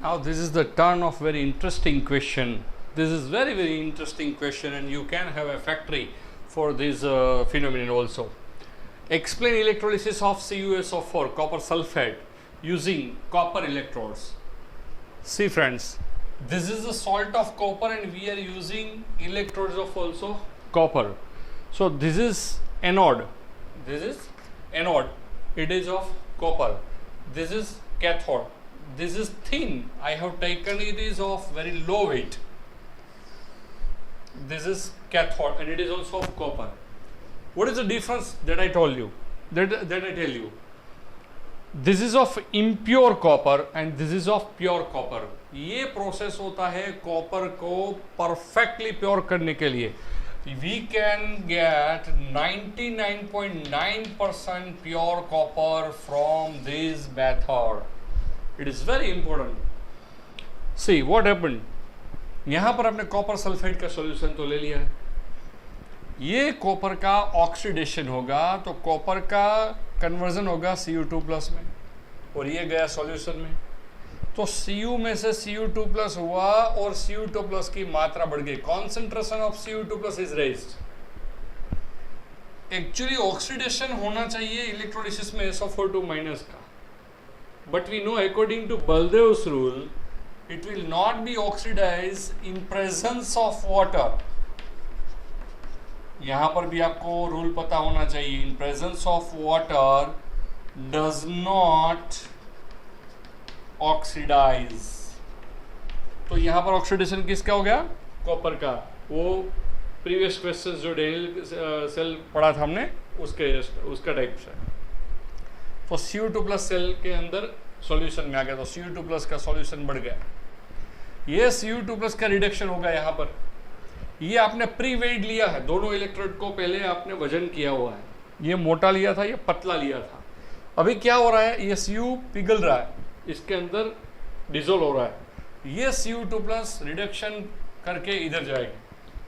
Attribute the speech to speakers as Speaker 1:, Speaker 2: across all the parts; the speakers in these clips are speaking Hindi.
Speaker 1: Now this is the turn of very interesting question. This is very interesting question, and you can have a factory for this phenomenon also. Explain electrolysis of CuSO4 copper sulfate using copper electrodes. See friends, this is the salt of copper and we are using electrodes of also copper. So this is anode, this is anode, it is of copper. This is cathode, this is thin, I have taken it is of very low weight. This is cathode and it is also of copper. What is the difference that I told you? That I tell you. This is of impure copper and this is of pure copper. ये प्रोसेस होता है कॉपर को परफेक्टली प्योर करने के लिए. We can get 99.9% pure copper from this method. It is very important. See what happened. यहाँ पर आपने कॉपर सल्फेट का सॉल्यूशन तो ले लिया है. ये कॉपर का ऑक्सीडेशन होगा तो कॉपर का कन्वर्जन होगा Cu2+ में और ये गया सॉल्यूशन में. तो Cu में से Cu2+ हुआ और Cu2+ की मात्रा बढ़ गई. Concentration of Cu2+ is raised. Actually oxidation होना चाहिए इलेक्ट्रोलिसिस में SO4 का, but we know according to Baldev's rule it will not be oxidized in presence of water. यहां पर भी आपको रूल पता होना चाहिए. in presence of water does not oxidize. तो यहां पर ऑक्सीडेशन किसका हो गया? कॉपर का. वो प्रीवियस क्वेश्चन जो डेनियल सेल पढ़ा था हमने उसका टाइप से. तो Cu2+ सेल के अंदर सॉल्यूशन में आ गया तो Cu2+ का सॉल्यूशन बढ़ गया. ये Cu2+ का रिडक्शन होगा. यहाँ पर ये आपने प्री वेट लिया है. दोनों इलेक्ट्रोड को पहले आपने वजन किया हुआ है. ये मोटा लिया था, ये पतला लिया था. अभी क्या हो रहा है? ये Cu पिघल रहा है, इसके अंदर डिजोल्व हो रहा है. ये Cu2+ रिडक्शन करके इधर जाएगा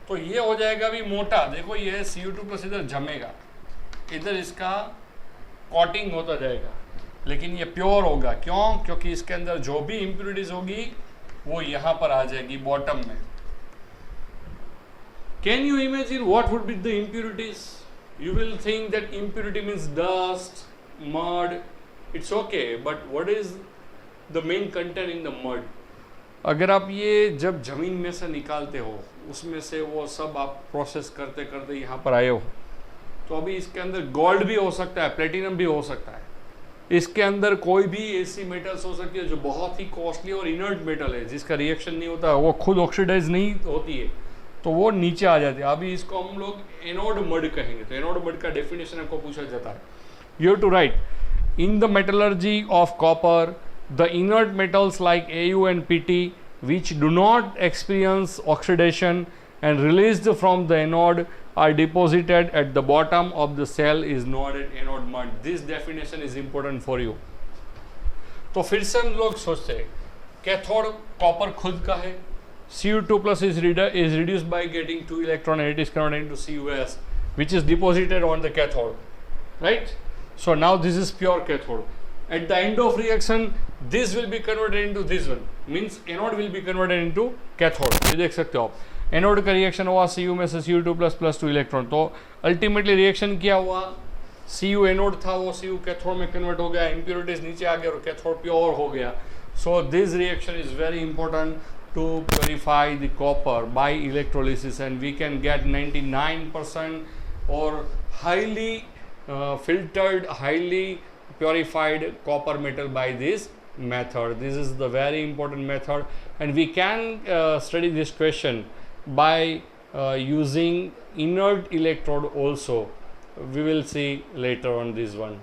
Speaker 1: तो ये हो जाएगा अभी मोटा. देखो ये Cu2+ इधर जमेगा, इधर इसका कॉटिंग होता जाएगा, लेकिन ये प्योर होगा. क्यों? क्योंकि इसके अंदर जो भी इम्प्योरिटीज होगी वो यहाँ पर आ जाएगी बॉटम में. Can you imagine what would be the impurities? You will think that impurity means dust, mud. It's okay, but what is the main content in the mud? अगर आप ये जब जमीन में से निकालते हो, उसमें से वो सब आप प्रोसेस करते करते यहाँ पर आए हो, तो अभी इसके अंदर गोल्ड भी हो सकता है, प्लेटिनम भी हो सकता है. इसके अंदर कोई भी ऐसी मेटल्स हो सकती है जो बहुत ही कॉस्टली और इनर्ट मेटल है, जिसका रिएक्शन नहीं होता, वो खुद ऑक्सीडाइज नहीं होती है, तो वो नीचे आ जाती है. अभी इसको हम लोग एनोड मड कहेंगे. तो एनोड मड का डेफिनेशन आपको पूछा जाता है. You have to write in the metallurgy of copper the inert metals like Au and Pt which do not experience oxidation and released from the anode are deposited at the bottom of the cell is known as anode mud. This definition is important for you. तो फिर से हम लोग सोचते हैं कैथोड कॉपर खुद का है. Cu2+ is reduced by getting 2 electron and it is converted into Cus which is deposited on the cathode, right? So now this is pure cathode. At the end of reaction this will be converted into this one, means anode will be converted into cathode. ये देख सकते हो आप. एनोड का रिएक्शन हुआ Cu में से Cu2+ + 2 इलेक्ट्रॉन. तो अल्टीमेटली रिएक्शन क्या हुआ? Cu एनोड था, वो Cu कैथोड में कन्वर्ट हो गया, इम्प्योरिटीज नीचे आ गया और कैथोड प्योर हो गया. So this reaction is very important to purify the copper by electrolysis and we can get 99% और highly filtered, highly purified copper metal by this method. This is the very important method and we can study this question by using inert electrode also. We will see later on this one.